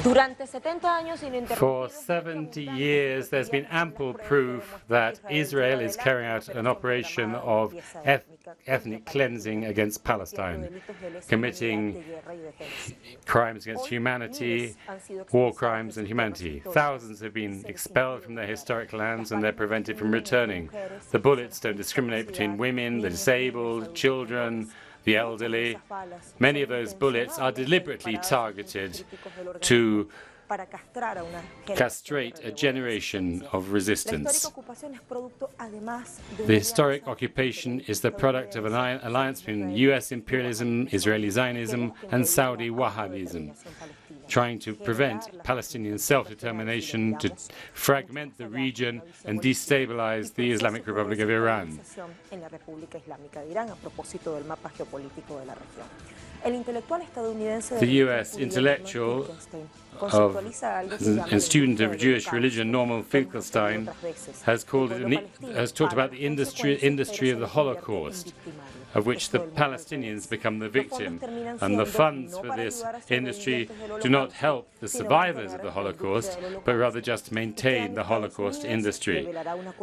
For 70 years, there's been ample proof that Israel is carrying out an operation of ethnic cleansing against Palestine, committing crimes against humanity, war crimes and humanity. Thousands have been expelled from their historic lands and they're prevented from returning. The bullets don't discriminate between women, the disabled, children, the elderly. Many of those bullets are deliberately targeted to castrate a generation of resistance. The historic occupation is the product of an alliance between US imperialism, Israeli Zionism, and Saudi Wahhabism, trying to prevent Palestinian self-determination, to fragment the region and destabilize the Islamic Republic of Iran. The US intellectual and student of Jewish religion, Norman Finkelstein, has talked about the industry of the Holocaust, of which the Palestinians become the victim. And the funds for this industry do not help the survivors of the Holocaust, but rather just maintain the Holocaust industry.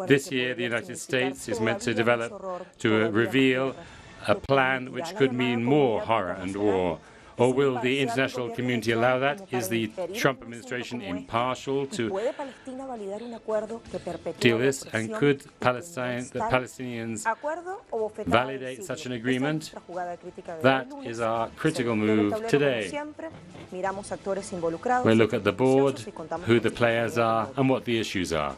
This year, the United States is meant to reveal a plan which could mean more horror and war. Or will the international community allow that? Is the Trump administration impartial to deal this? And could the Palestinians validate such an agreement? That is our critical move today. We'll look at the board, who the players are, and what the issues are.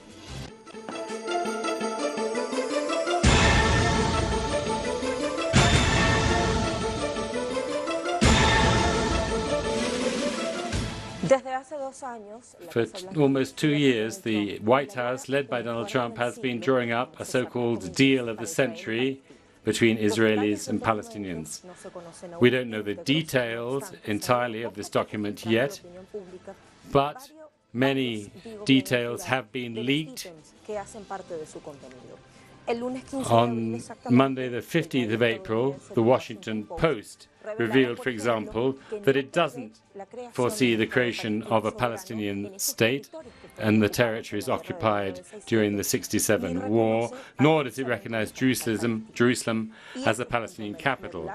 For almost 2 years, the White House, led by Donald Trump, has been drawing up a so-called deal of the century between Israelis and Palestinians. We don't know the details entirely of this document yet, but many details have been leaked. On Monday, the 15th of April, the Washington Post revealed, for example, that it doesn't foresee the creation of a Palestinian state and the territories occupied during the '67 war, nor does it recognize Jerusalem as a Palestinian capital.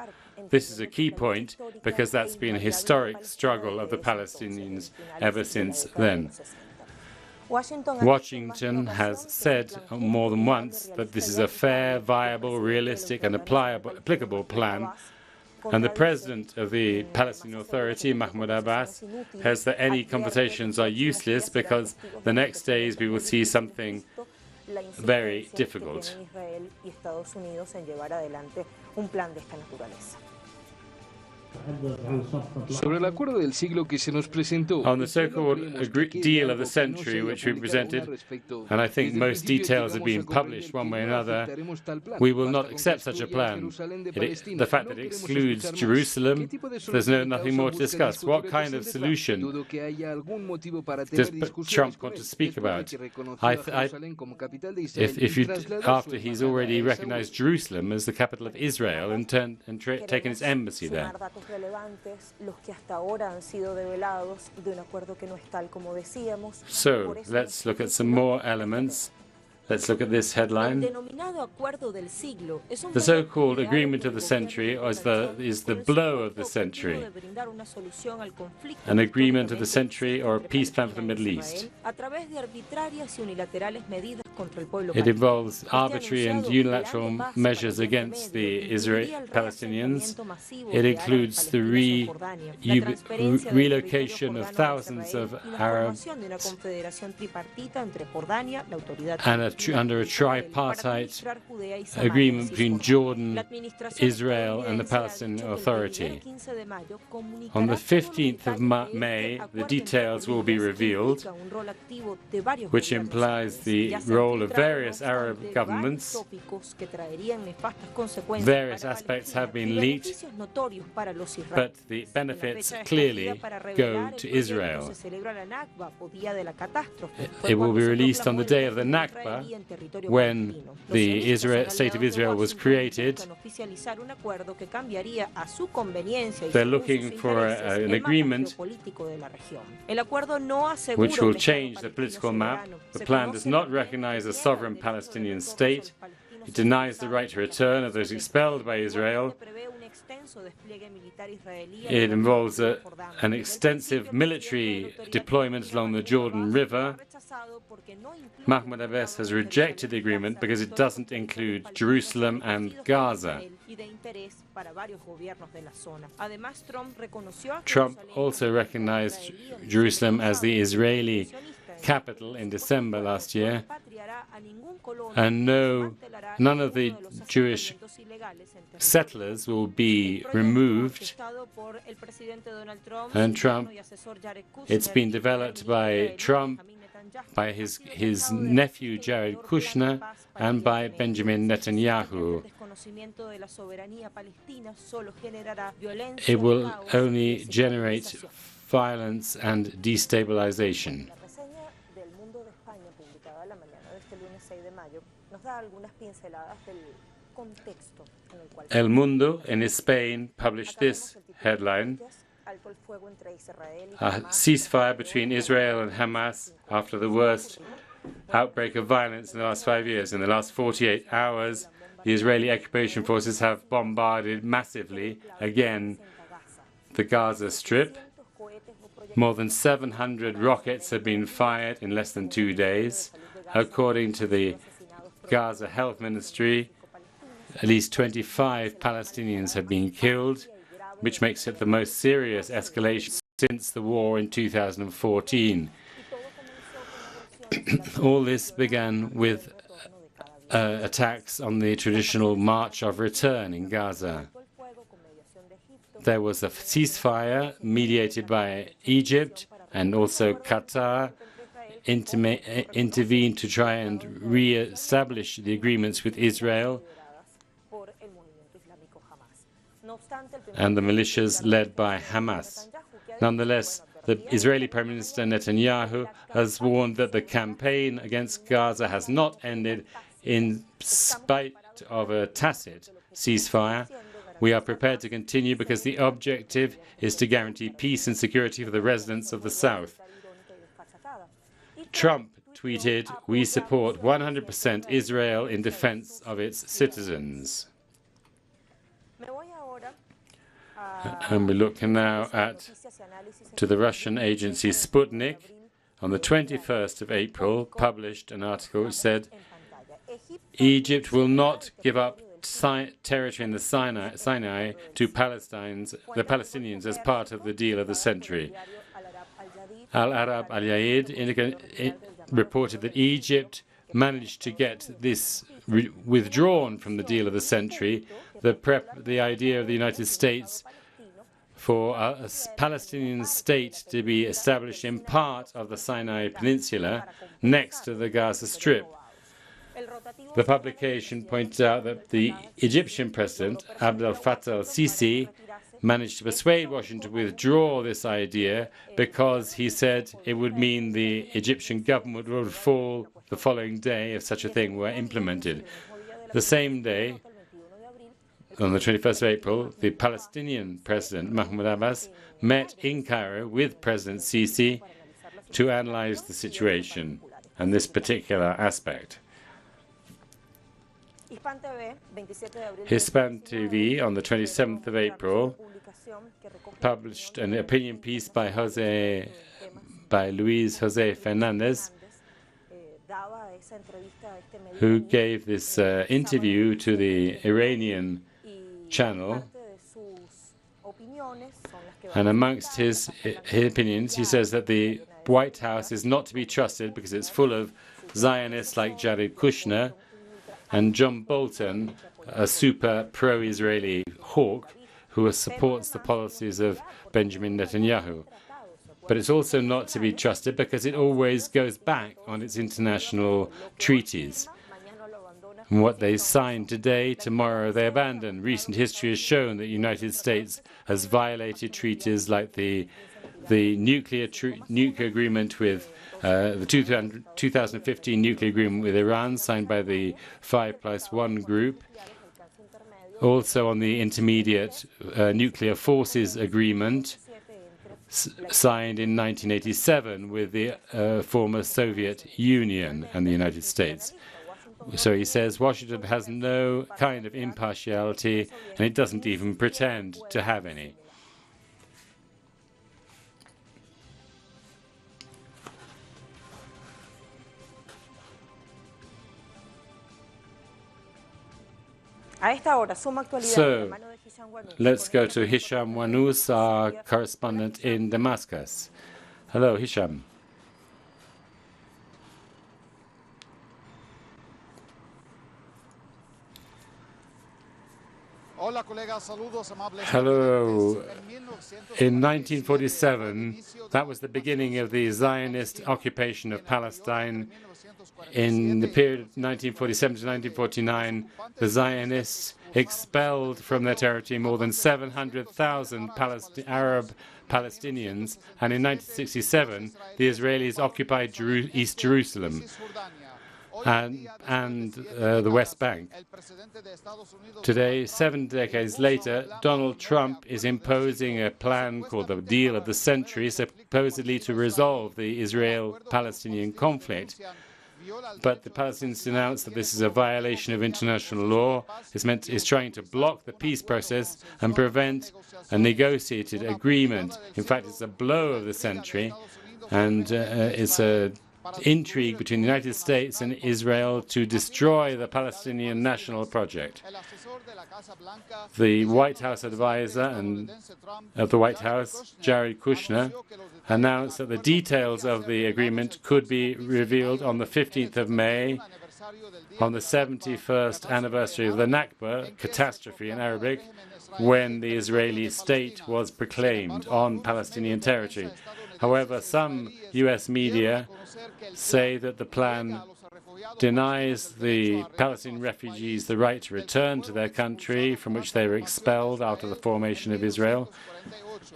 This is a key point because that's been a historic struggle of the Palestinians ever since then. Washington has said more than once that this is a fair, viable, realistic and applicable plan. And the president of the Palestinian Authority, Mahmoud Abbas, says that any conversations are useless because the next days we will see something very difficult. Sobre el acuerdo del siglo que se nos presentó, on the so-called deal of the century which we presented, and I think most details have been published one way or another, we will not accept such a plan. The fact that it excludes Jerusalem, there's nothing more to discuss. What kind of solution does Trump want to speak about? After he's already recognized Jerusalem as the capital of Israel and taken its embassy there. So, let's look at some more elements. Let's look at this headline. The so-called agreement of the century is the blow of the century. An agreement of the century or a peace plan for the Middle East. It involves arbitrary and unilateral measures against the Israeli-Palestinians. It includes the relocation of thousands of Arabs and under a tripartite agreement between Jordan, Israel and the Palestinian Authority. On the 15th of May, the details will be revealed, which implies the role of various Arab governments. Various aspects have been leaked, but the benefits clearly go to Israel. It will be released on the day of the Nakba, when the State of Israel was created, they're looking for an agreement which will change the political map. The plan does not recognize a sovereign Palestinian state. It denies the right to return of those expelled by Israel. It involves an extensive military deployment along the Jordan River. Mahmoud Abbas has rejected the agreement because it doesn't include Jerusalem and Gaza. Trump also recognized Jerusalem as the Israeli capital in December last year, and none of the Jewish settlers will be removed. And Trump, it's been developed by Trump, by his nephew Jared Kushner, and by Benjamin Netanyahu. It will only generate violence and destabilization. El Mundo in Spain published this headline: a ceasefire between Israel and Hamas after the worst outbreak of violence in the last 5 years. In the last 48 hours, the Israeli occupation forces have bombarded massively again the Gaza Strip. More than 700 rockets have been fired in less than 2 days. According to the Gaza Health Ministry, at least 25 Palestinians have been killed, which makes it the most serious escalation since the war in 2014. All this began with attacks on the traditional March of Return in Gaza. There was a ceasefire mediated by Egypt, and also Qatar intervened to try and re-establish the agreements with Israel and the militias led by Hamas. Nonetheless, the Israeli Prime Minister Netanyahu has warned that the campaign against Gaza has not ended in spite of a tacit ceasefire. We are prepared to continue because the objective is to guarantee peace and security for the residents of the South. Trump tweeted, "We support 100% Israel in defense of its citizens." And we're looking now to the Russian agency Sputnik. On the 21st of April, published an article which said, Egypt will not give up territory in the Sinai to the Palestinians as part of the deal of the century. Al-Arab Al-Yaid reported that Egypt managed to get this withdrawn from the deal of the century, the idea of the United States for a Palestinian state to be established in part of the Sinai Peninsula next to the Gaza Strip. The publication pointed out that the Egyptian president, Abdel Fattah al-Sisi, managed to persuade Washington to withdraw this idea because he said it would mean the Egyptian government would fall the following day if such a thing were implemented. The same day, on the 21st of April, the Palestinian president, Mahmoud Abbas, met in Cairo with President Sisi to analyze the situation and this particular aspect. Hispan TV, on the 27th of April, published an opinion piece by Luis Jose Fernandez, who gave this interview to the Iranian channel. And amongst his opinions, he says that the White House is not to be trusted because it's full of Zionists like Jared Kushner and John Bolton, a super pro-Israeli hawk who supports the policies of Benjamin Netanyahu. But it's also not to be trusted because it always goes back on its international treaties. And what they signed today, tomorrow they abandon. Recent history has shown that the United States has violated treaties like the the nuclear agreement with the 2015 nuclear agreement with Iran, signed by the 5+1 group. Also on the intermediate nuclear forces agreement, signed in 1987 with the former Soviet Union and the United States. So he says Washington has no kind of impartiality, and it doesn't even pretend to have any. So, let's go to Hisham Wanous, our correspondent in Damascus. Hello, Hisham. Hello. In 1947, that was the beginning of the Zionist occupation of Palestine. In the period of 1947 to 1949, the Zionists expelled from their territory more than 700,000 Arab Palestinians, and in 1967, the Israelis occupied East Jerusalem and the West Bank. Today, 7 decades later, Donald Trump is imposing a plan called the Deal of the Century, supposedly to resolve the Israel-Palestinian conflict. But the Palestinians announced that this is a violation of international law. It's trying to block the peace process and prevent a negotiated agreement. In fact, it's a blow of the century, and it's an intrigue between the United States and Israel to destroy the Palestinian national project. The White House advisor of the White House, Jared Kushner, announced that the details of the agreement could be revealed on the 15th of May, on the 71st anniversary of the Nakba catastrophe in Arabic, when the Israeli state was proclaimed on Palestinian territory. However, some U.S. media say that the plan denies the Palestinian refugees the right to return to their country from which they were expelled after the formation of Israel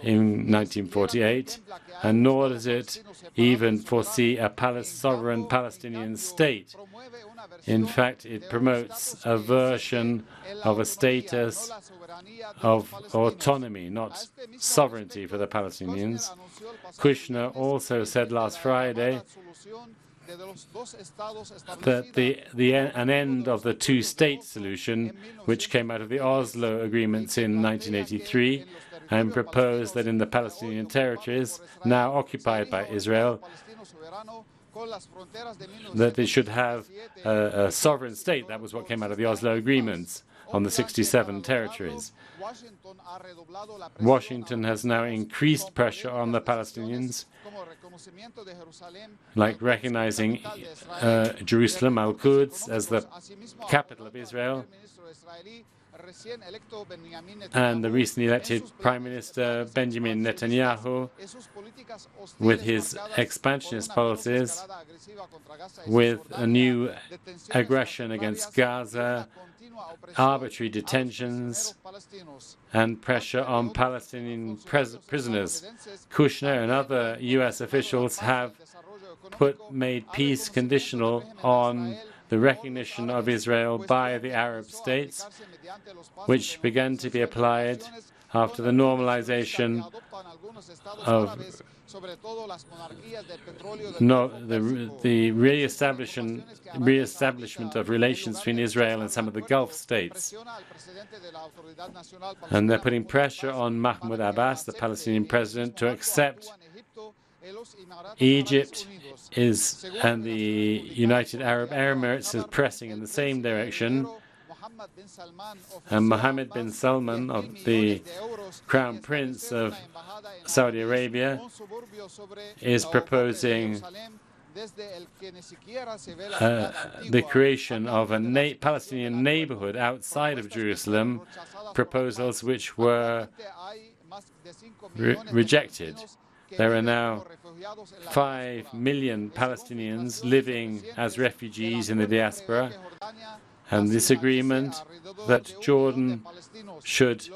in 1948, and nor does it even foresee a sovereign Palestinian state. In fact, it promotes a version of a status of autonomy, not sovereignty for the Palestinians. Kushner also said last Friday that an end of the two-state solution, which came out of the Oslo agreements in 1983, and proposed that in the Palestinian territories, now occupied by Israel, that they should have a sovereign state. That was what came out of the Oslo agreements on the 67 territories. Washington has now increased pressure on the Palestinians, like recognizing Jerusalem, Al-Quds, as the capital of Israel, and the recently elected Prime Minister Benjamin Netanyahu, with his expansionist policies, with a new aggression against Gaza, arbitrary detentions, and pressure on Palestinian prisoners. Kushner and other U.S. officials have made peace conditional on the recognition of Israel by the Arab states, which began to be applied after the normalization of the re-establishment of relations between Israel and some of the Gulf states. And they're putting pressure on Mahmoud Abbas, the Palestinian president, to accept Egypt and the United Arab Emirates is pressing in the same direction, and Mohammed bin Salman, of the Crown Prince of Saudi Arabia, is proposing the creation of a Palestinian neighborhood outside of Jerusalem, proposals which were rejected. There are now 5 million Palestinians living as refugees in the diaspora, and this agreement that Jordan should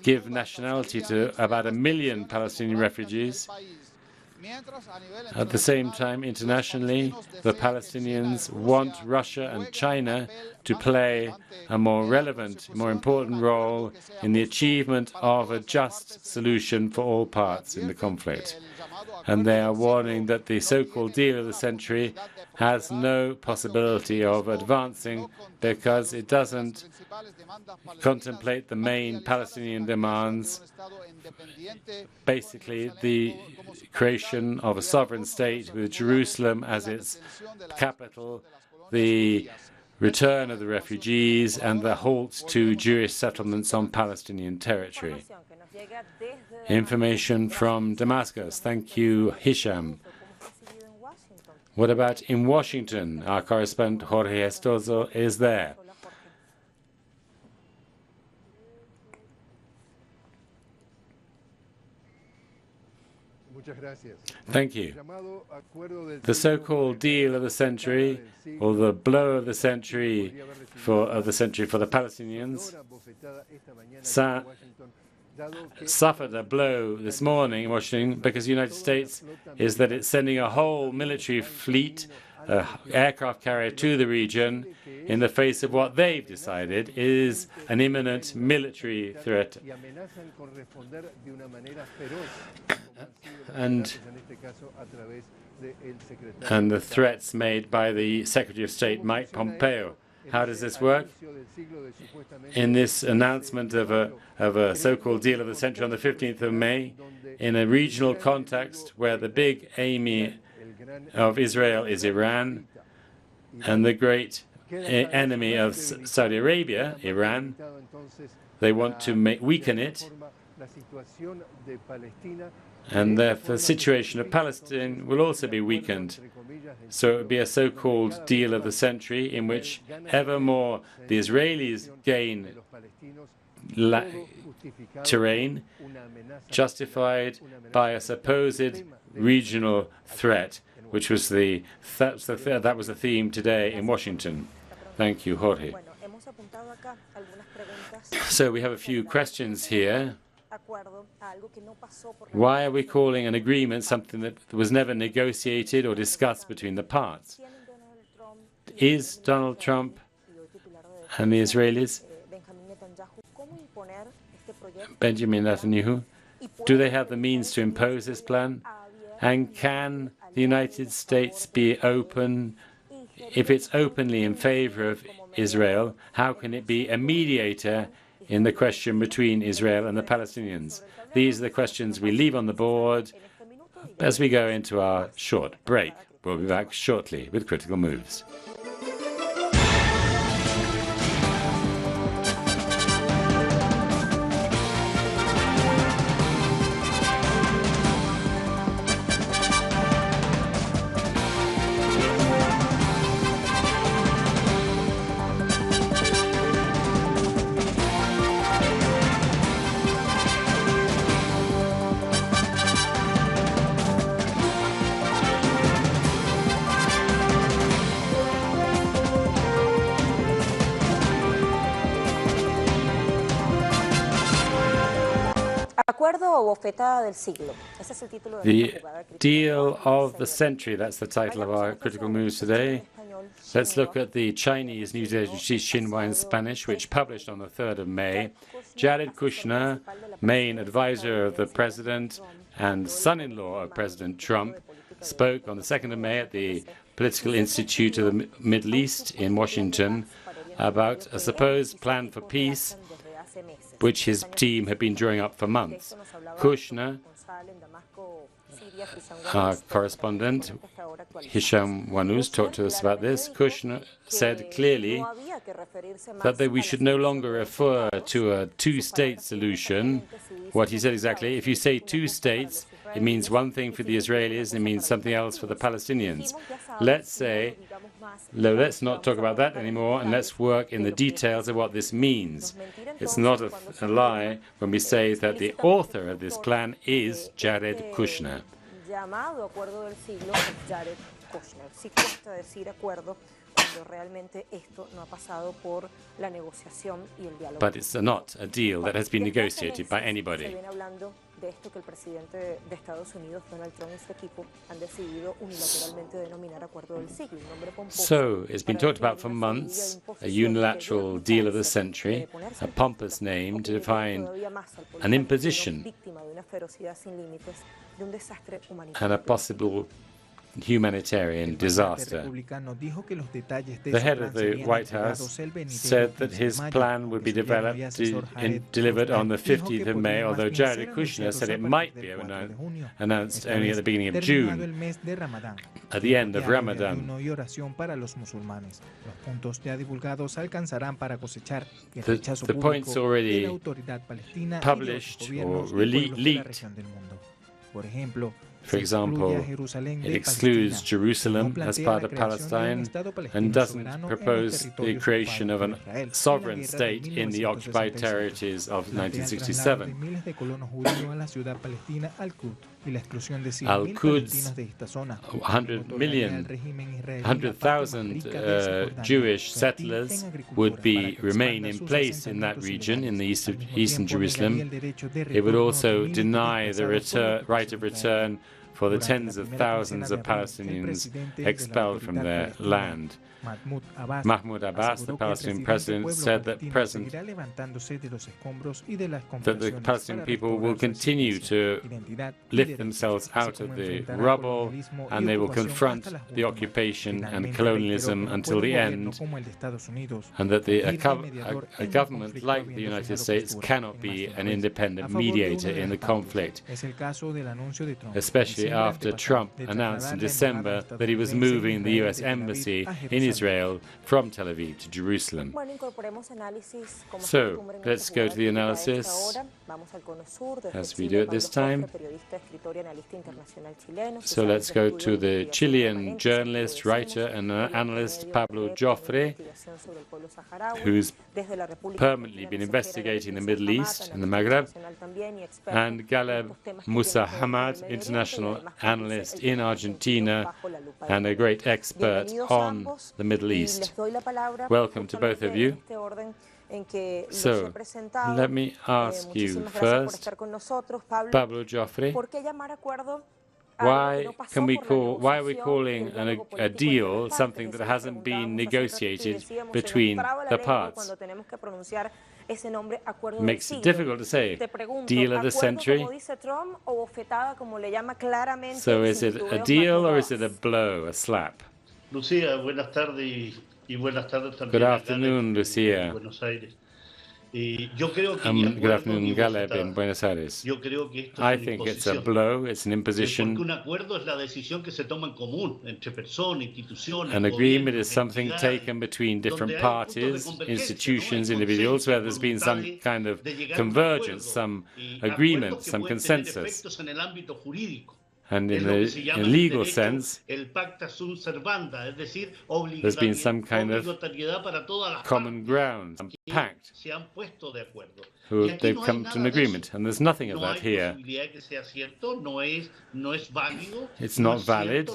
give nationality to about 1 million Palestinian refugees. At the same time, internationally, the Palestinians want Russia and China to play a more relevant, more important role in the achievement of a just solution for all parts in the conflict. And they are warning that the so-called deal of the century has no possibility of advancing because it doesn't contemplate the main Palestinian demands, basically the creation of a sovereign state with Jerusalem as its capital, the return of the refugees, and the halt to Jewish settlements on Palestinian territory. Information from Damascus. Thank you, Hisham. What about in Washington? Our correspondent Jorge Estozo is there. Thank you. The so-called deal of the century, or the blow of the century for the Palestinians, suffered a blow this morning in Washington because the United States is that it's sending a whole military fleet, aircraft carrier to the region in the face of what they've decided is an imminent military threat. And the threats made by the Secretary of State, Mike Pompeo. How does this work? In this announcement of a so-called deal of the century on the 15th of May, in a regional context where the big enemy of Israel is Iran, and the great enemy of Saudi Arabia, Iran, they want to weaken it, and the situation of Palestine will also be weakened. So it would be a so-called deal of the century in which ever more the Israelis gain terrain justified by a supposed regional threat, which was that was the theme today in Washington. Thank you, Jorge. So we have a few questions here. Why are we calling an agreement something that was never negotiated or discussed between the parts? Is Donald Trump and the Israelis, Benjamin Netanyahu, do they have the means to impose this plan? And can the United States be open? If it's openly in favor of Israel, how can it be a mediator in the question between Israel and the Palestinians? These are the questions we leave on the board as we go into our short break. We'll be back shortly with Critical Moves. The deal of the century, that's the title of our Critical Moves today. Let's look at the Chinese news agency Xinhua in Spanish, which published on the 3rd of May. Jared Kushner, main advisor of the president and son-in-law of President Trump, spoke on the 2nd of May at the Political Institute of the Middle East in Washington about a supposed plan for peace which his team had been drawing up for months. Kushner, our correspondent, Hisham Wanous, talked to us about this. Kushner said clearly that we should no longer refer to a two-state solution. What he said exactly, if you say two states, it means one thing for the Israelis, it means something else for the Palestinians. Let's not talk about that anymore, and let's work in the details of what this means. It's not a lie when we say that the author of this plan is Jared Kushner. But it's not a deal that has been negotiated by anybody. De esto que el presidente de Estados Unidos, Donald Trump, y su equipo han decidido unilateralmente denominar Acuerdo del Siglo, un nombre pomposo. So it's been talked about for months, a unilateral deal of the century, a pompous name to define an imposition and a possible humanitarian disaster. The head of the White House said that his plan would be developed and delivered on the 15th of May, although Jared Kushner said it might be announced only at the beginning of June, at the end of Ramadan. The points already published or leaked. For example, it excludes Jerusalem as part of Palestine and doesn't propose the creation of a sovereign state in the occupied territories of 1967. Al-Quds, 100,000 Jewish settlers would remain in place in that region, in the eastern Jerusalem. It would also deny the right of return for the tens of thousands of Palestinians expelled from their land. Mahmoud Abbas, the Palestinian president, said that the Palestinian people will continue to lift themselves out of the rubble, and they will confront the occupation and colonialism until the end, and that a government like the United States cannot be an independent mediator in the conflict, especially after Trump announced in December that he was moving the U.S. embassy in Israel from Tel Aviv to Jerusalem. So let's go to the analysis as we do it this time. So let's go to the Chilean journalist, writer and analyst Pablo Joffre, who's permanently been investigating the Middle East and the Maghreb, and Galeb Musa-Hamad, international analyst in Argentina and a great expert on the Middle East. Welcome to both of you. So, let me ask you first, Pablo Joffre, why are we calling a deal something that hasn't been negotiated between the parts? Makes it difficult to say. Deal of the century? So is it a deal or is it a blow, a slap? Lucía, buenas tardes y buenas tardes también. Good afternoon, Lucia. Good afternoon, Galeb in Buenos Aires. I think it's a blow, it's an imposition. An agreement is something taken between different parties, institutions, individuals, where there's been some kind of convergence, some agreement, some consensus. And in the legal sense, there's been some kind of common ground, some pact. They've come to an agreement, and there's nothing of that here. It's not valid.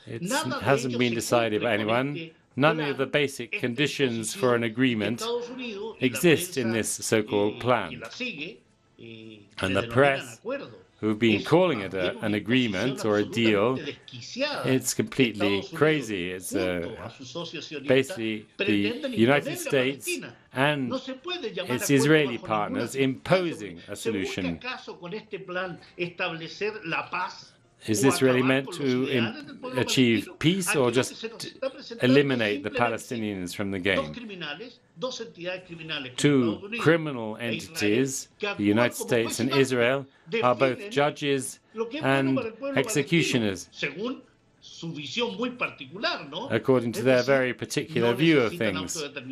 It hasn't been decided by anyone. None of the basic conditions for an agreement exist in this so-called plan. And the press, who've been calling it an agreement or a deal, it's completely crazy. It's basically the United States and its Israeli partners imposing a solution. Is this really meant to achieve peace or just eliminate the Palestinians from the game? Two criminal entities, the United States and Israel, are both judges and executioners, according to their very particular view of things. The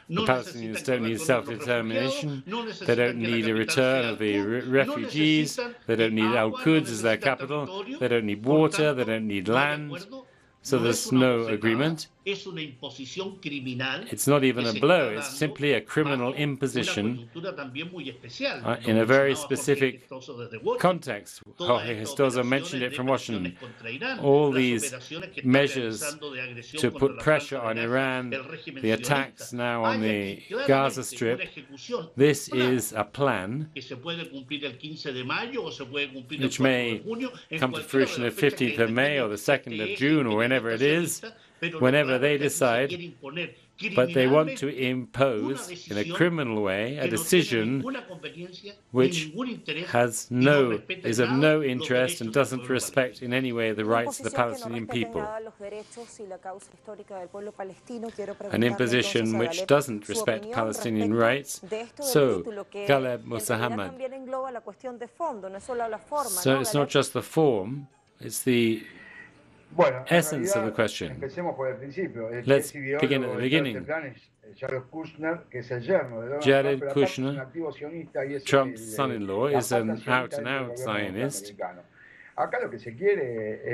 Palestinians don't need self-determination, they don't need a return of the refugees, they don't need Al-Quds as their capital, they don't need water, they don't need land. So there's no agreement. It's not even a blow, it's simply a criminal imposition in a very specific context. Jorge Gestoso mentioned it from Washington. All these measures to put pressure on Iran, the attacks now on the Gaza Strip, this is a plan which may come to fruition the 15th of May or the 2nd of June or whenever it is, whenever they decide, but they want to impose in a criminal way a decision which is of no interest and doesn't respect in any way the rights of the Palestinian people. An imposition which doesn't respect Palestinian rights. So, Caleb Musahamad, so it's not just the form, it's the essence of the question. Let's begin at the beginning. Jared Kushner, Trump's son-in-law, is an out-and-out Zionist.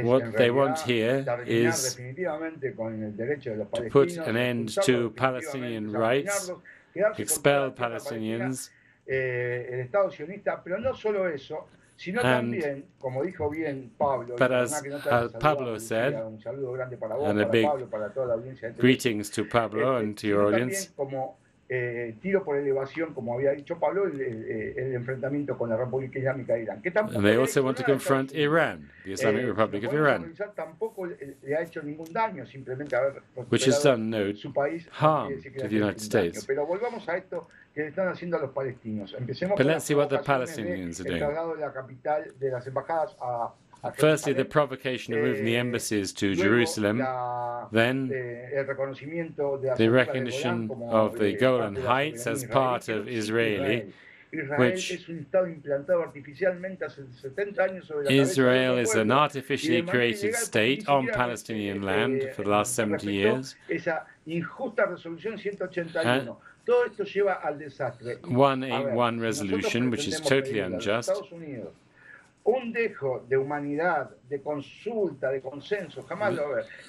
What they want here is to put an end to Palestinian rights, expel Palestinians, but as Pablo said, and a big greetings to Pablo and to your audience, and they also want to confront Iran, the Islamic Republic of Iran, which has done no harm to the United States. But let's see what the Palestinians are doing. Firstly, the provocation of moving the embassies to Jerusalem, then the recognition of the Golan Heights as part of Israel, which Israel is an artificially created state on Palestinian land for the last 70 years. And 181 resolution, which is totally unjust.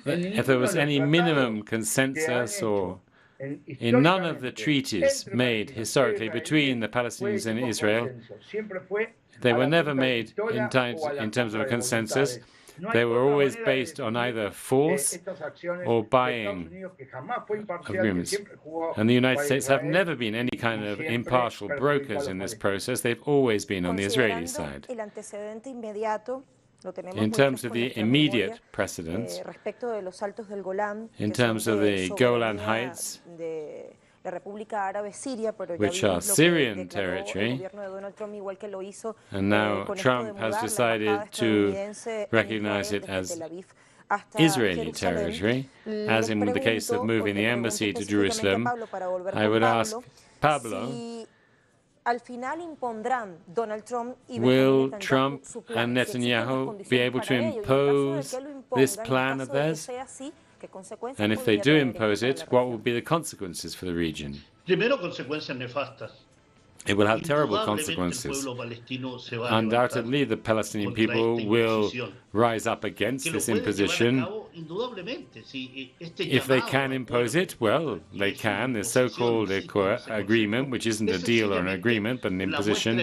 If there was any minimum consensus or in none of the treaties made historically between the Palestinians and Israel, they were never made in terms of a consensus. They were always based on either force or buying agreements. And the United States have never been any kind of impartial brokers in this process. They've always been on the Israeli side. In terms of the immediate precedents, in terms of the Golan Heights, which are Syrian territory, and now Trump has decided to recognize it as Israeli territory, as in the case of moving the embassy to Jerusalem. I would ask Pablo, will Trump and Netanyahu be able to impose this plan of theirs? And if they do impose it, what will be the consequences for the region? It will have terrible consequences. Undoubtedly, the Palestinian people will rise up against this imposition. If they can impose it, well, they can. The so-called agreement, which isn't a deal or an agreement, but an imposition,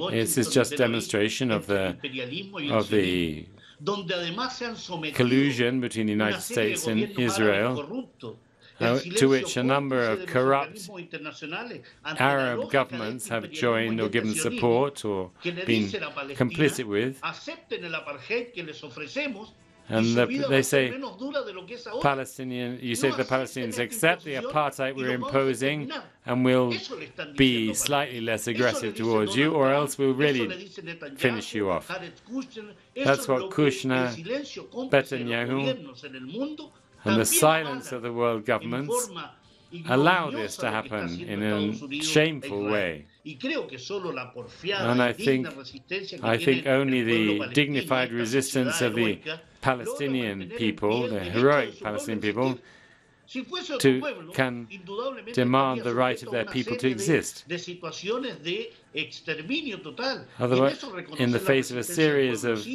this is just demonstration of the collusion between the United States and Israel, to which a number of corrupt Arab governments have joined or given support or been complicit with. And they say, you say the Palestinians accept the apartheid we're imposing and we'll be slightly less aggressive towards you, or else we'll really finish you off. That's what Kushner, Netanyahu, and the silence of the world governments allow this to happen in a shameful way. And I think only the dignified resistance of the Palestinian people, the heroic Palestinian people, can demand the right of their people to exist. Otherwise, in the face of a series of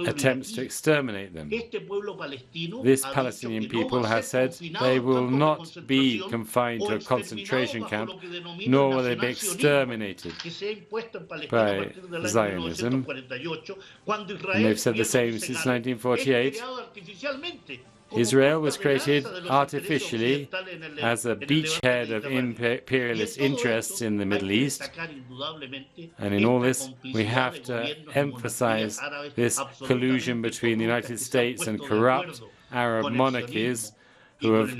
attempts to exterminate them, this Palestinian people has said they will not be confined to a concentration camp, nor will they be exterminated by Zionism. And they've said the same since 1948. Israel was created artificially as a beachhead of imperialist interests in the Middle East. And in all this, we have to emphasize this collusion between the United States and corrupt Arab monarchies who have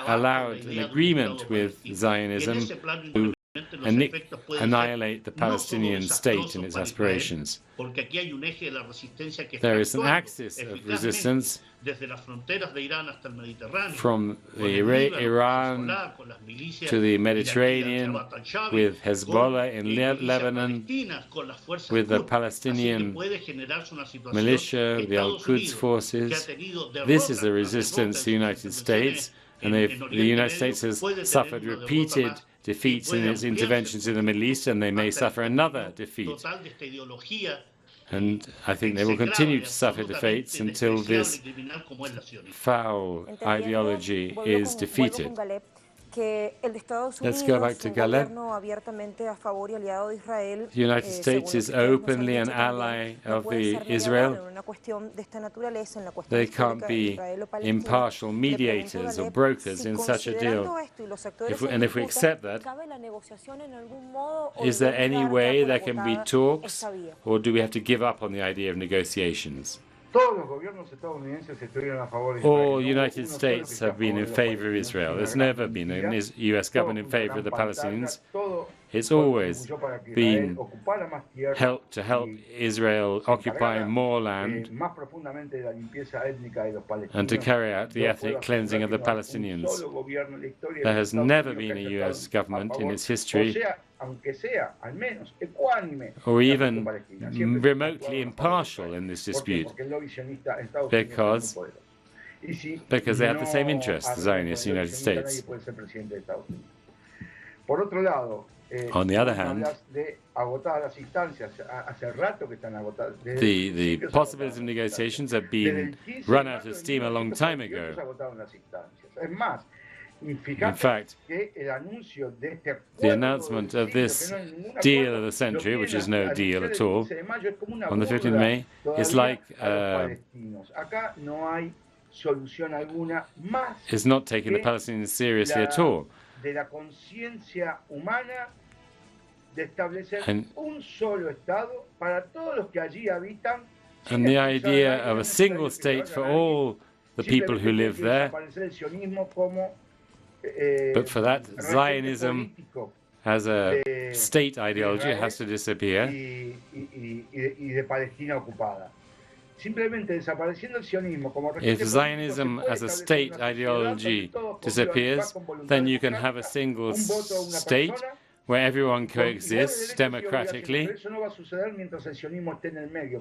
allowed an agreement with Zionism to annihilate the Palestinian state and its aspirations. There is an axis of resistance from Iran to the Mediterranean, with Hezbollah in Lebanon, with the Palestinian militia, the Al-Quds forces. This is a resistance to the United States, and the United States has suffered repeated defeats in its interventions in the Middle East, and they may suffer another defeat. And I think they will continue to suffer defeats until this foul ideology is defeated. Let's go back to Galeb. The United States is openly an ally of Israel. They can't be impartial mediators or brokers in such a deal. If we accept that, is there any way there can be talks, or do we have to give up on the idea of negotiations? All United States have been in favor of Israel. There's never been a US government in favor of the Palestinians. It's always been to help Israel occupy more land and to carry out the ethnic cleansing of the Palestinians. There has never been a US government in its history, or even remotely impartial in this dispute, because they have the same interests, the Zionists, the United States. On the other hand, the possibilities of negotiations have been run out of steam a long time ago. In fact, the announcement of this deal of the century, which is no deal at all, on the 15th of May, is like is not taking the Palestinians seriously at all. And the idea of a single state for all the people who live there. But for that, Zionism as a state ideology has to disappear. If Zionism as a state ideology disappears, then you can have a single state where everyone coexists democratically.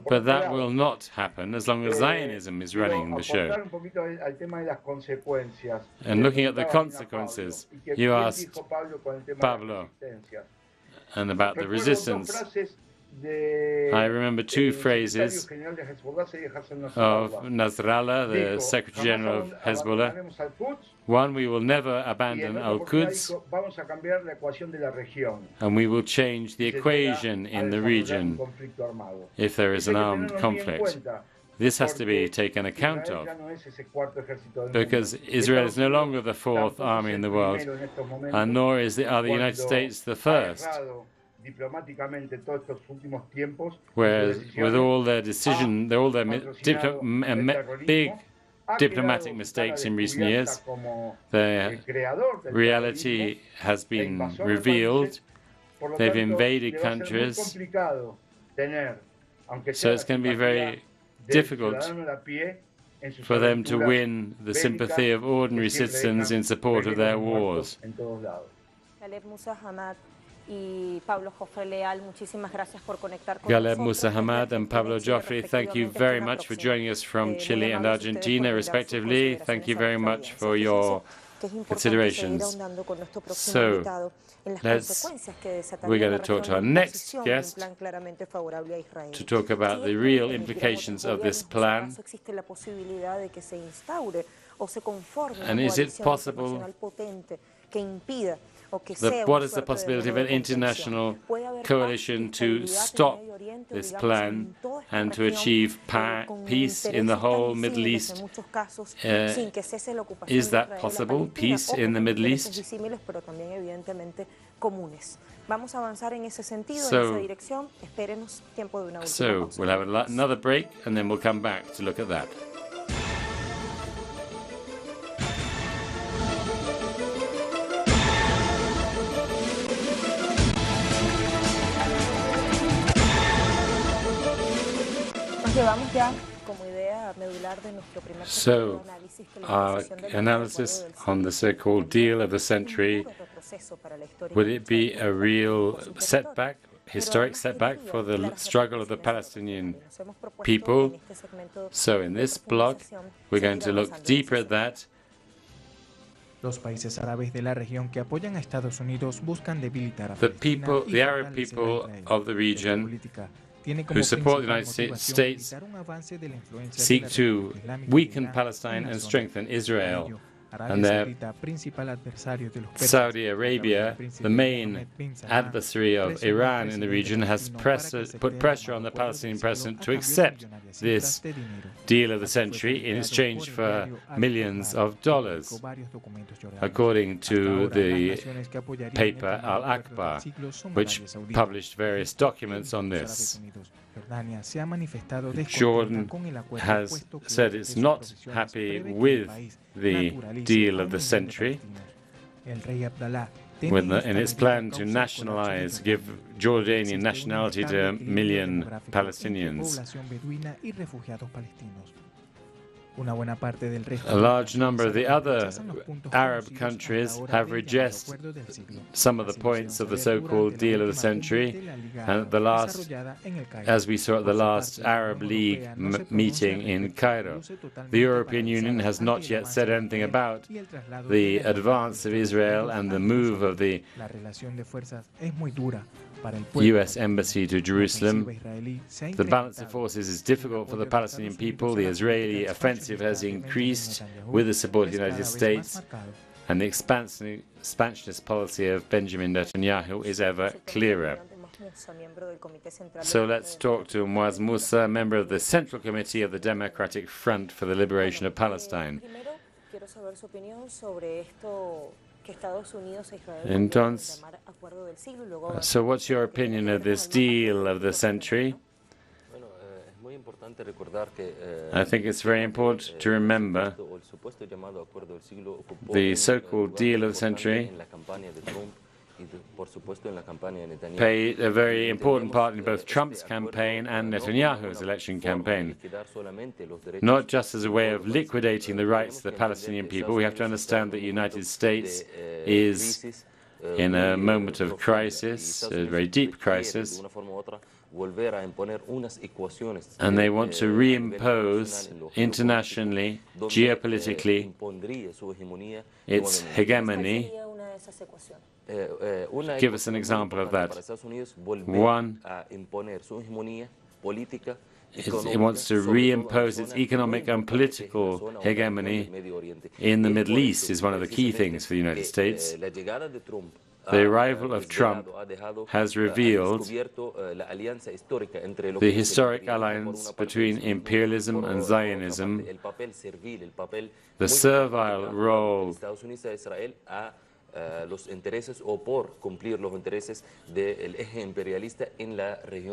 But that will not happen as long as Zionism is running the show. And looking at the consequences, you asked Pablo and about the resistance. I remember two phrases of Nasrallah, the Secretary General of Hezbollah. One, we will never abandon Al-Quds, and we will change the equation in the region if there is an armed conflict. This has to be taken account of, because Israel is no longer the fourth army in the world, and nor are the United States the first. Whereas with all their big diplomatic mistakes in recent years, their reality has been revealed. They've invaded countries. So it's going to be very difficult for them to win the sympathy of ordinary citizens in support of their wars. Galeb Musa Hamad and Pablo Joffre, thank you very much for joining us from Chile and Argentina, respectively. Thank you very much for your considerations. So, we're going to talk to our next guest to talk about the real implications of this plan. And is it possible what is the possibility of an international coalition to stop this plan and to achieve peace in the whole Middle East? Is that possible, peace in the Middle East? So we'll have another break and then we'll come back to look at that. So, our analysis on the so-called deal of the century, would it be a real setback, historic setback for the struggle of the Palestinian people? So in this blog, we're going to look deeper at that. Los países árabes de la región que apoyan a Estados Unidos buscan debilitar a the Arab people of the region who support the United States seek to weaken Palestine and strengthen Israel. And Saudi Arabia, the main adversary of Iran in the region, has put pressure on the Palestinian president to accept this deal of the century in exchange for millions of dollars, according to the paper Al-Akbar, which published various documents on this. Jordan has said it's not happy with the deal of the century in its plan to nationalize, give Jordanian nationality to a million Palestinians. A large number of the other Arab countries have rejected some of the points of the so-called deal of the century, and as we saw at the last Arab League meeting in Cairo. The European Union has not yet said anything about the advance of Israel and the move of the U.S. Embassy to Jerusalem. The balance of forces is difficult for the Palestinian people. The Israeli offensive has increased with the support of the United States, and the expansionist policy of Benjamin Netanyahu is ever clearer. So let's talk to Muaz Musa, member of the Central Committee of the Democratic Front for the Liberation of Palestine. So what's your opinion of this deal of the century? I think it's very important to remember the so-called deal of the century played a very important part in both Trump's campaign and Netanyahu's election campaign. Not just as a way of liquidating the rights of the Palestinian people. We have to understand that the United States is in a moment of crisis, a very deep crisis, and they want to reimpose internationally, geopolitically, its hegemony. Give us an example of that. One, it wants to reimpose its economic and political hegemony in the Middle East is one of the key things for the United States. The arrival of Trump has revealed the historic alliance between imperialism and Zionism, the servile role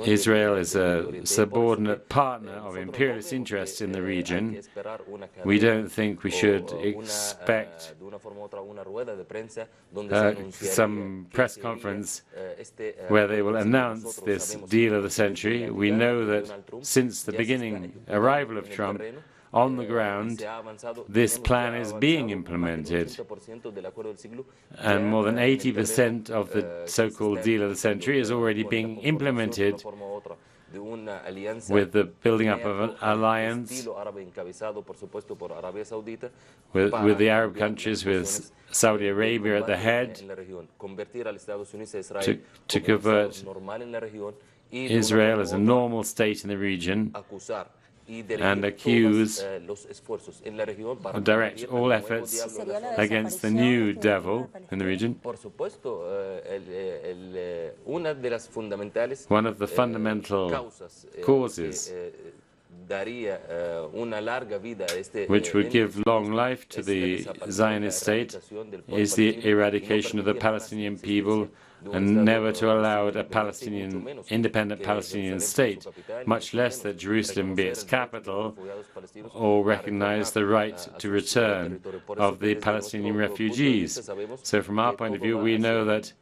Israel is a subordinate partner of imperialist interests in the region. We don't think we should expect some press conference where they will announce this deal of the century. We know that since the arrival of Trump, on the ground, this plan is being implemented, and more than 80% of the so-called deal of the century is already being implemented with the building up of an alliance with the Arab countries, with Saudi Arabia at the head, to convert Israel as a normal state in the region and accuse or direct all efforts against the new devil in the region. One of the fundamental causes which would give long life to the Zionist state is the eradication of the Palestinian people, and never to allow a independent Palestinian state, much less that Jerusalem be its capital, or recognize the right to return of the Palestinian refugees. So from our point of view, we know that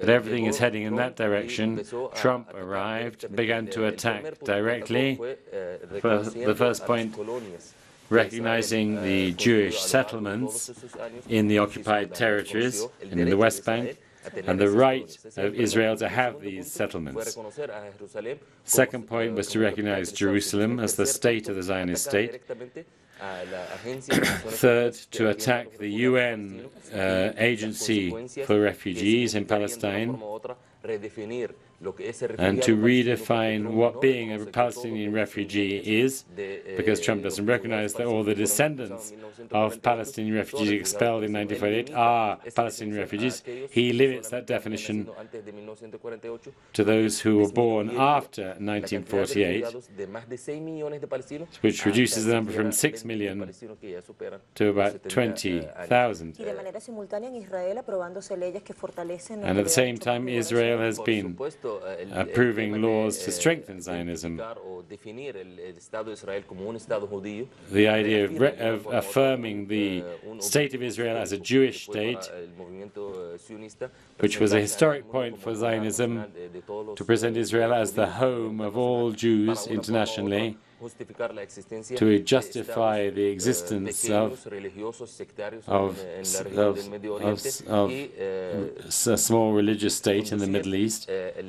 everything is heading in that direction. Trump arrived, began to attack directly. The first point, recognizing the Jewish settlements in the occupied territories and in the West Bank, and the right of Israel to have these settlements. Second point was to recognize Jerusalem as the state of the Zionist state. Third, to attack the UN Agency for Refugees in Palestine, and to redefine what being a Palestinian refugee is, because Trump doesn't recognize that all the descendants of Palestinian refugees expelled in 1948 are Palestinian refugees. He limits that definition to those who were born after 1948, which reduces the number from 6 million to about 20,000. And at the same time, Israel has been approving laws to strengthen Zionism. The idea of affirming the state of Israel as a Jewish state, which was a historic point for Zionism, to present Israel as the home of all Jews internationally, to justify the existence of a small religious state in the Middle East, and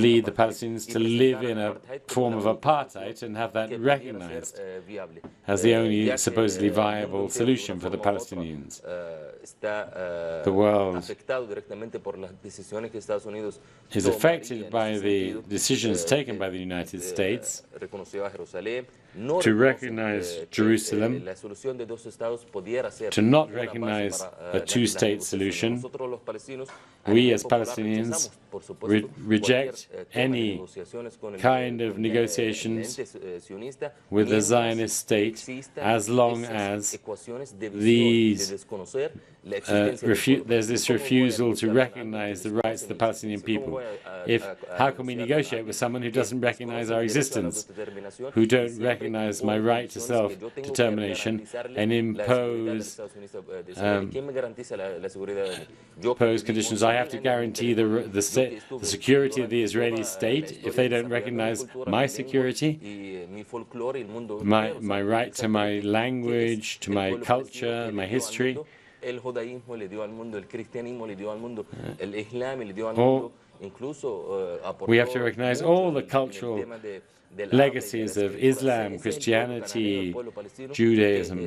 lead the Palestinians to live in a form of apartheid and have that recognized as the only supposedly viable solution for the Palestinians. The world is affected by the decisions taken by the United States to recognize Jerusalem, to not recognize a two-state solution. We as Palestinians reject any kind of negotiations with the Zionist state as long as there's this refusal to recognize the rights of the Palestinian people. How can we negotiate with someone who doesn't recognize our existence, who don't recognize my right to self-determination, and impose conditions? I have to guarantee the security of the Israeli state if they don't recognize my security, my right to my language, to my culture, my history. We have to recognize all the cultural legacies of Islam, Christianity, Judaism.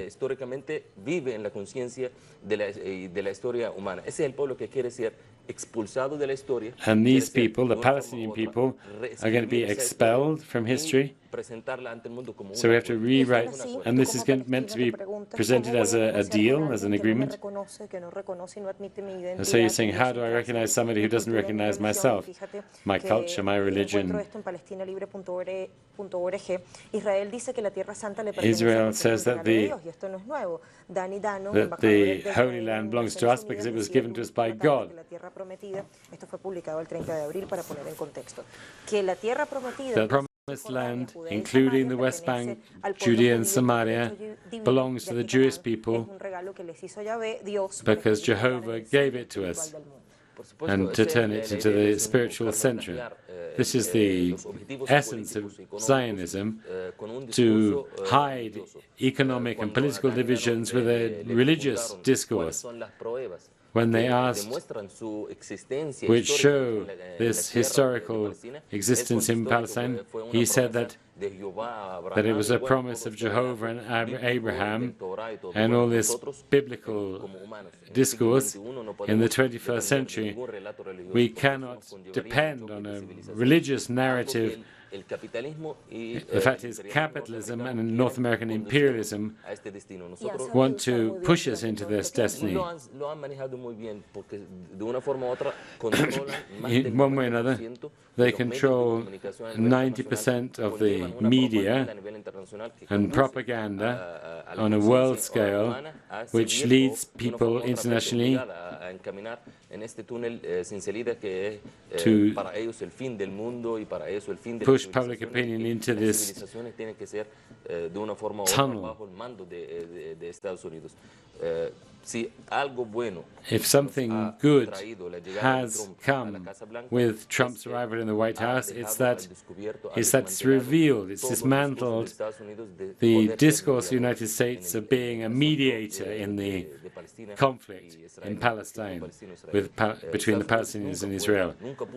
And these people, the Palestinian people, are going to be expelled from history. So we have to rewrite, and this is meant to be presented as a deal, as an agreement. And so you're saying, how do I recognize somebody who doesn't recognize myself, my culture, my religion? Israel says that the Holy Land belongs to us because it was given to us by God. The Promised Land, including the West Bank, Judea and Samaria, belongs to the Jewish people because Jehovah gave it to us, and to turn it into the spiritual center. This is the essence of Zionism, to hide economic and political divisions with a religious discourse. When they asked which show this historical existence in Palestine, he said that it was a promise of Jehovah and Abraham, and all this biblical discourse in the 21st century. We cannot depend on a religious narrative. The fact is, capitalism and North American imperialism want to push us into this destiny. In one way or another, they control 90% of the media and propaganda on a world scale, which leads people internationally to push public opinion into this tunnel. If something good has come with Trump's arrival in the White House, it's that it's revealed, it's dismantled the discourse of the United States of being a mediator in the conflict in Palestine between the Palestinians and Israel.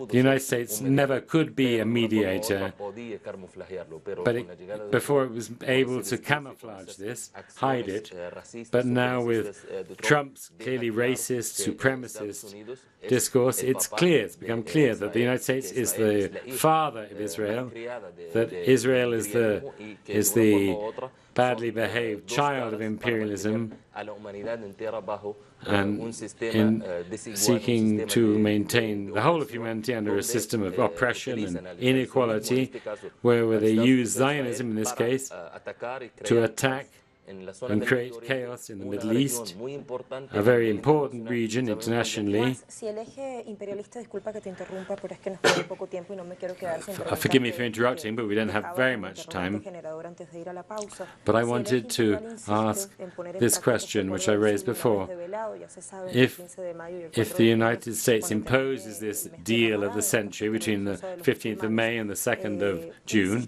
The United States never could be a mediator, but before it was able to camouflage this, hide it, but now with Trump's clearly racist, supremacist discourse, it's become clear that the United States is the father of Israel, that Israel is the badly behaved child of imperialism, and in seeking to maintain the whole of humanity under a system of oppression and inequality, where they use Zionism in this case to attack and create chaos in the Middle East, a very important region internationally. Forgive me for interrupting, but we don't have very much time. But I wanted to ask this question, which I raised before. If the United States imposes this deal of the century between the 15th of May and the 2nd of June,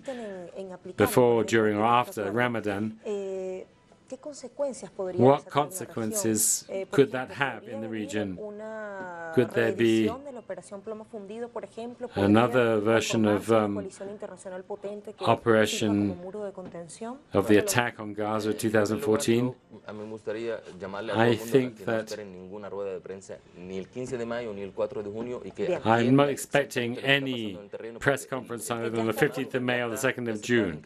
before, during, or after Ramadan, what consequences could that have in the region? Could there be another version of operation of the attack on Gaza 2014? I think that I'm not expecting any press conference either on the 15th of May or the 2nd of June,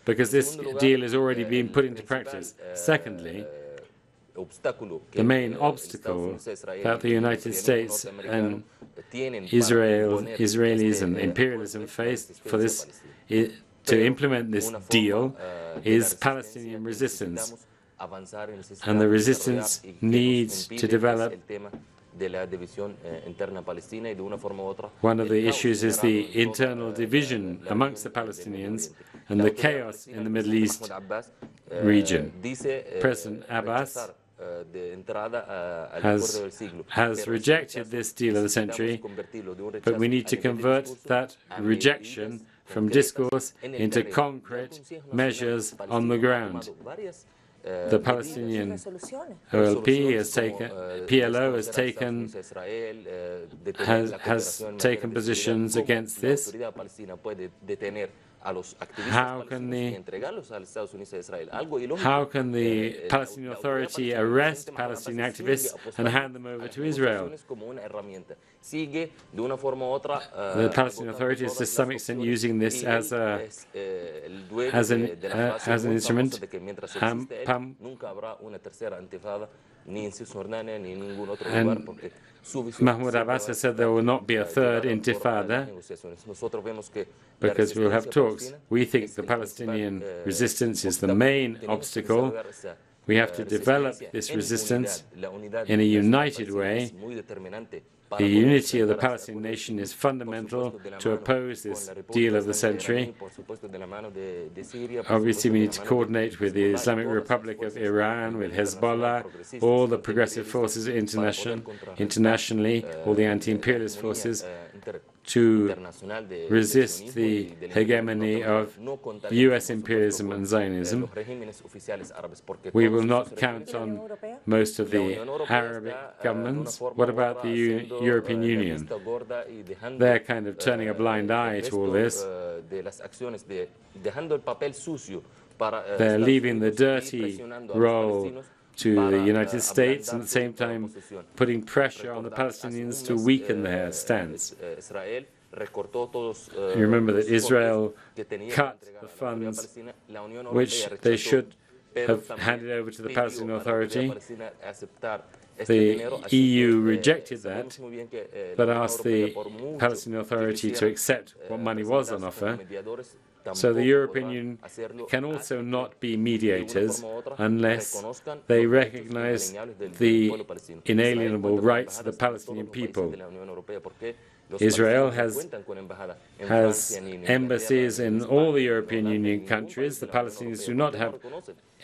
because this deal is already being put into practice. Secondly, the main obstacle that the United States and Israelis and imperialism face for this to implement this deal is Palestinian resistance. And the resistance needs to develop. One of the issues is the internal division amongst the Palestinians and the chaos in the Middle East region. President Abbas has rejected this deal of the century, but we need to convert that rejection from discourse into concrete measures on the ground. The Palestinian OLP has taken, PLO has taken positions against this. How can the Palestinian Authority arrest Palestinian activists and hand them over to Israel? The Palestinian Authority is to some extent using this as an instrument. And Mahmoud Abbas has said there will not be a third intifada because we will have talks. We think the Palestinian resistance is the main obstacle. We have to develop this resistance in a united way, The unity of the Palestinian nation is fundamental to oppose this deal of the century. Obviously, we need to coordinate with the Islamic Republic of Iran, with Hezbollah, all the progressive forces internationally, all the anti-imperialist forces, to resist the hegemony of US imperialism and Zionism. We will not count on most of the Arabic governments. What about the European Union? They're kind of turning a blind eye to all this. They're leaving the dirty role to the United States and at the same time putting pressure on the Palestinians to weaken their stance. You remember that Israel cut the funds which they should have handed over to the Palestinian Authority. The EU rejected that, but asked the Palestinian Authority to accept what money was on offer. So the European Union can also not be mediators unless they recognize the inalienable rights of the Palestinian people. Israel has embassies in all the European Union countries. The Palestinians do not have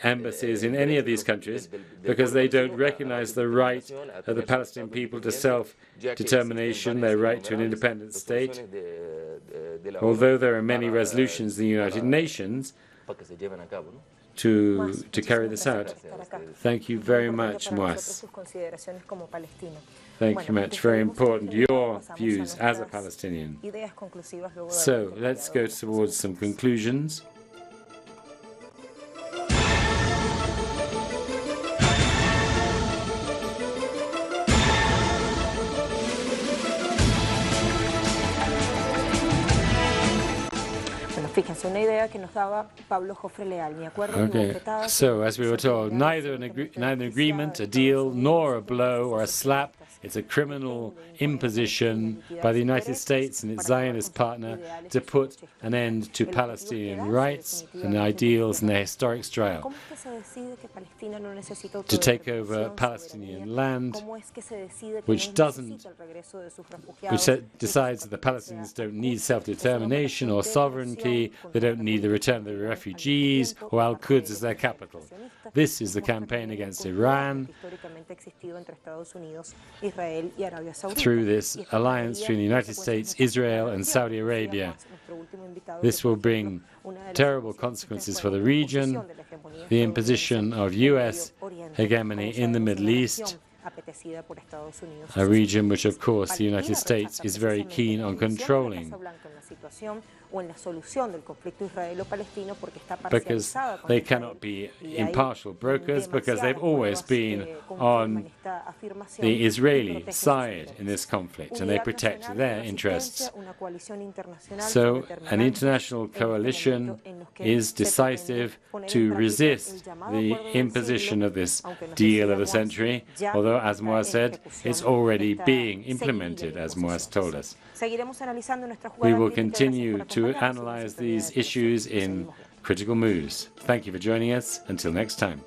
embassies in any of these countries because they don't recognize the right of the Palestinian people to self-determination, their right to an independent state. Although there are many resolutions in the United Nations to carry this out. Thank you very much, Moaz. Thank you much. Very important, your views as a Palestinian. So let's go towards some conclusions. Okay, so as we were told, neither an agreement, a deal, nor a blow or a slap. It's a criminal imposition by the United States and its Zionist partner to put an end to Palestinian rights and ideals and their historic struggle. To take over Palestinian land, which decides that the Palestinians don't need self-determination or sovereignty, they don't need the return of the refugees or Al-Quds as their capital. This is the campaign against Iran through this alliance between the United States, Israel, and Saudi Arabia. This will bring terrible consequences for the region, the imposition of US hegemony in the Middle East, a region which, of course, the United States is very keen on controlling, because they cannot be impartial brokers, because they've always been on the Israeli side in this conflict, and they protect their interests. So an international coalition is decisive to resist the imposition of this deal of the century, although, as Moaz said, it's already being implemented, as Moaz told us. We will continue to analyze these issues in Critical Moves. Thank you for joining us. Until next time.